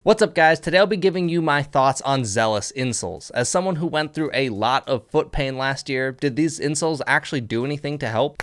What's up guys, today I'll be giving you my thoughts on Zelus Insoles. As someone who went through a lot of foot pain last year, did these insoles actually do anything to help?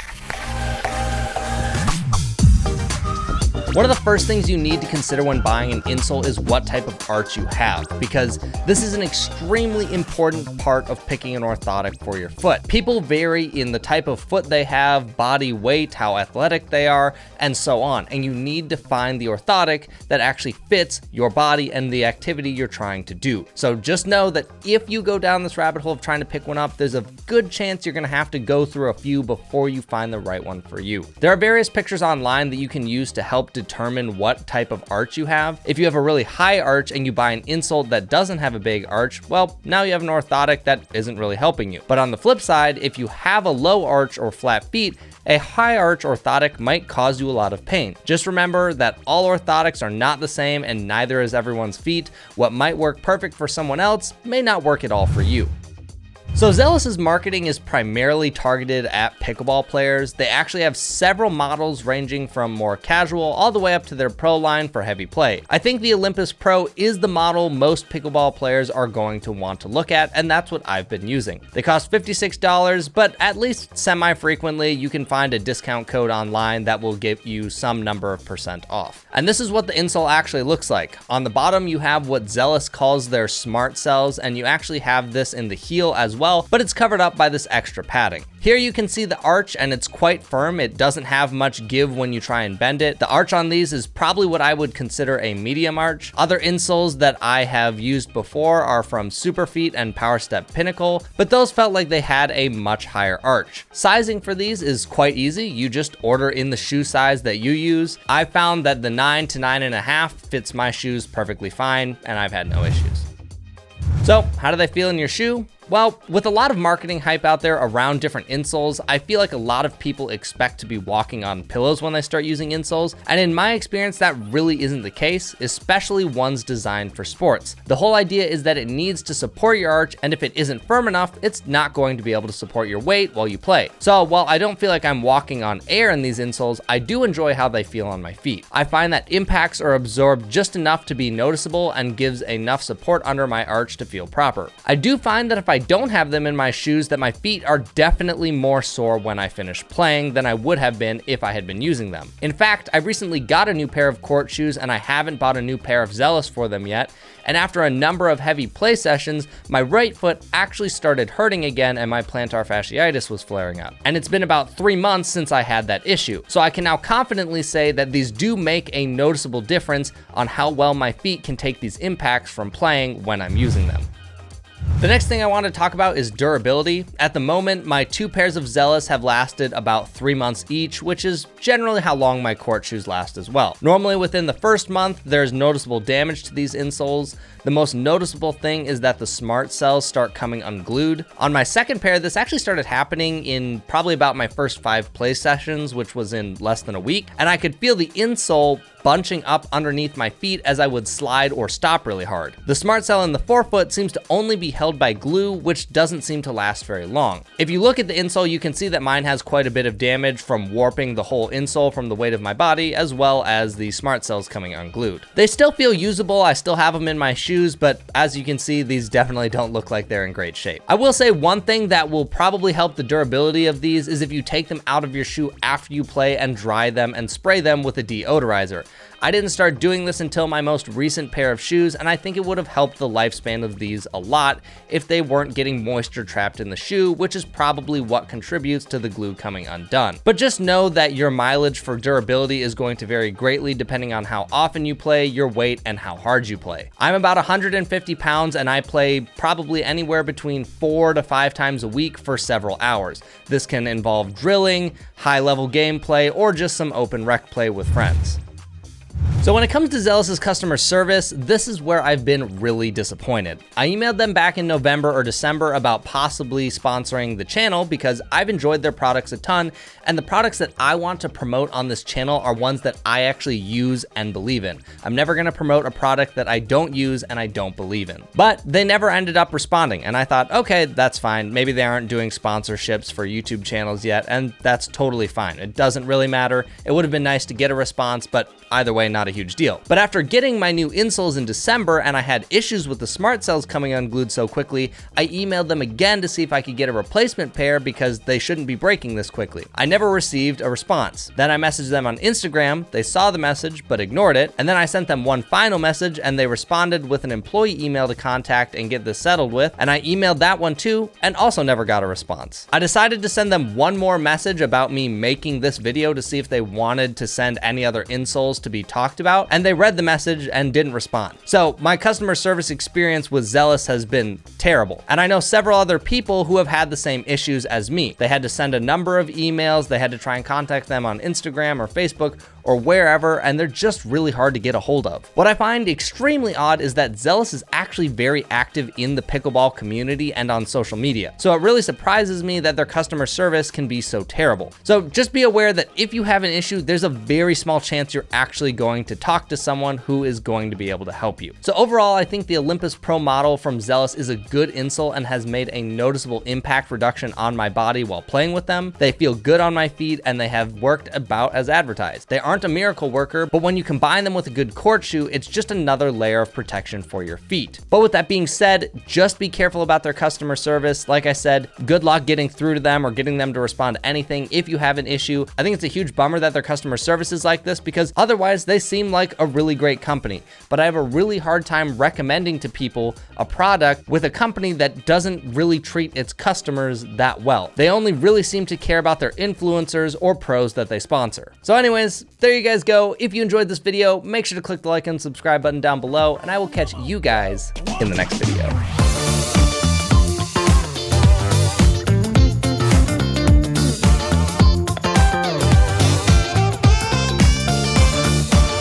One of the first things you need to consider when buying an insole is what type of arch you have, because this is an extremely important part of picking an orthotic for your foot. People vary in the type of foot they have, body weight, how athletic they are, and so on, and you need to find the orthotic that actually fits your body and the activity you're trying to do. So just know that if you go down this rabbit hole of trying to pick one up, there's a good chance you're gonna have to go through a few before you find the right one for you. There are various pictures online that you can use to help determine what type of arch you have. If you have a really high arch and you buy an insole that doesn't have a big arch, well, now you have an orthotic that isn't really helping you. But on the flip side, if you have a low arch or flat feet, a high arch orthotic might cause you a lot of pain. Just remember that all orthotics are not the same and neither is everyone's feet. What might work perfect for someone else may not work at all for you. So Zelus's marketing is primarily targeted at pickleball players. They actually have several models ranging from more casual all the way up to their pro line for heavy play. I think the Olympus Pro is the model most pickleball players are going to want to look at, and that's what I've been using. They cost $56, but at least semi-frequently you can find a discount code online that will give you some number of % off. And this is what the insole actually looks like. On the bottom you have what Zelus calls their smart cells, and you actually have this in the heel as well, but it's covered up by this extra padding. Here you can see the arch and it's quite firm. It doesn't have much give when you try and bend it. The arch on these is probably what I would consider a medium arch. Other insoles that I have used before are from Superfeet and PowerStep Pinnacle, but those felt like they had a much higher arch. Sizing for these is quite easy. You just order in the shoe size that you use. I found that the 9 to 9.5 fits my shoes perfectly fine, and I've had no issues. So how do they feel in your shoe? Well, with a lot of marketing hype out there around different insoles, I feel like a lot of people expect to be walking on pillows when they start using insoles, and in my experience, that really isn't the case, especially ones designed for sports. The whole idea is that it needs to support your arch, and if it isn't firm enough, it's not going to be able to support your weight while you play. So while I don't feel like I'm walking on air in these insoles, I do enjoy how they feel on my feet. I find that impacts are absorbed just enough to be noticeable and gives enough support under my arch to feel proper. I do find that if I don't have them in my shoes, that my feet are definitely more sore when I finish playing than I would have been if I had been using them. In fact, I recently got a new pair of court shoes and I haven't bought a new pair of Zelus for them yet. And after a number of heavy play sessions, my right foot actually started hurting again and my plantar fasciitis was flaring up. And it's been about 3 months since I had that issue. So I can now confidently say that these do make a noticeable difference on how well my feet can take these impacts from playing when I'm using them. The next thing I want to talk about is durability. At the moment, my 2 pairs of Zelus have lasted about 3 months each, which is generally how long my court shoes last as well. Normally within the first month, there's noticeable damage to these insoles. The most noticeable thing is that the smart cells start coming unglued. On my second pair, this actually started happening in probably about my first 5 play sessions, which was in less than a week, and I could feel the insole bunching up underneath my feet as I would slide or stop really hard. The smart cell in the forefoot seems to only be held by glue, which doesn't seem to last very long. If you look at the insole, you can see that mine has quite a bit of damage from warping the whole insole from the weight of my body, as well as the smart cells coming unglued. They still feel usable, I still have them in my shoes, but as you can see, these definitely don't look like they're in great shape. I will say one thing that will probably help the durability of these is if you take them out of your shoe after you play and dry them and spray them with a deodorizer. I didn't start doing this until my most recent pair of shoes, and I think it would have helped the lifespan of these a lot if they weren't getting moisture trapped in the shoe, which is probably what contributes to the glue coming undone. But just know that your mileage for durability is going to vary greatly depending on how often you play, your weight, and how hard you play. I'm about 150 pounds and I play probably anywhere between 4 to 5 times a week for several hours. This can involve drilling, high-level gameplay, or just some open rec play with friends. So when it comes to Zelus's customer service, this is where I've been really disappointed. I emailed them back in November or December about possibly sponsoring the channel because I've enjoyed their products a ton, and the products that I want to promote on this channel are ones that I actually use and believe in. I'm never gonna promote a product that I don't use and I don't believe in. But they never ended up responding, and I thought, okay, that's fine. Maybe they aren't doing sponsorships for YouTube channels yet, and that's totally fine. It doesn't really matter. It would have been nice to get a response, but either way, way, not a huge deal. But after getting my new insoles in December and I had issues with the smart cells coming unglued so quickly, I emailed them again to see if I could get a replacement pair because they shouldn't be breaking this quickly. I never received a response. Then I messaged them on Instagram, they saw the message but ignored it, and then I sent them one final message and they responded with an employee email to contact and get this settled with, and I emailed that one too and also never got a response. I decided to send them one more message about me making this video to see if they wanted to send any other insoles to be talked about, and they read the message and didn't respond. So my customer service experience with Zelus has been terrible, and I know several other people who have had the same issues as me. They had to send a number of emails, they had to try and contact them on Instagram or Facebook or wherever, and they're just really hard to get a hold of. What I find extremely odd is that Zelus is actually very active in the pickleball community and on social media. So it really surprises me that their customer service can be so terrible. So just be aware that if you have an issue, there's a very small chance you're actually going to talk to someone who is going to be able to help you. So overall, I think the Olympus Pro model from Zelus is a good insole and has made a noticeable impact reduction on my body while playing with them. They feel good on my feet and they have worked about as advertised. They aren't a miracle worker, but when you combine them with a good court shoe, it's just another layer of protection for your feet. But with that being said, just be careful about their customer service. Like I said, good luck getting through to them or getting them to respond to anything if you have an issue. I think it's a huge bummer that their customer service is like this because otherwise they seem like a really great company. But I have a really hard time recommending to people a product with a company that doesn't really treat its customers that well. They only really seem to care about their influencers or pros that they sponsor. So anyways, there you guys go. If you enjoyed this video, make sure to click the like and subscribe button down below, and I will catch you guys in the next video.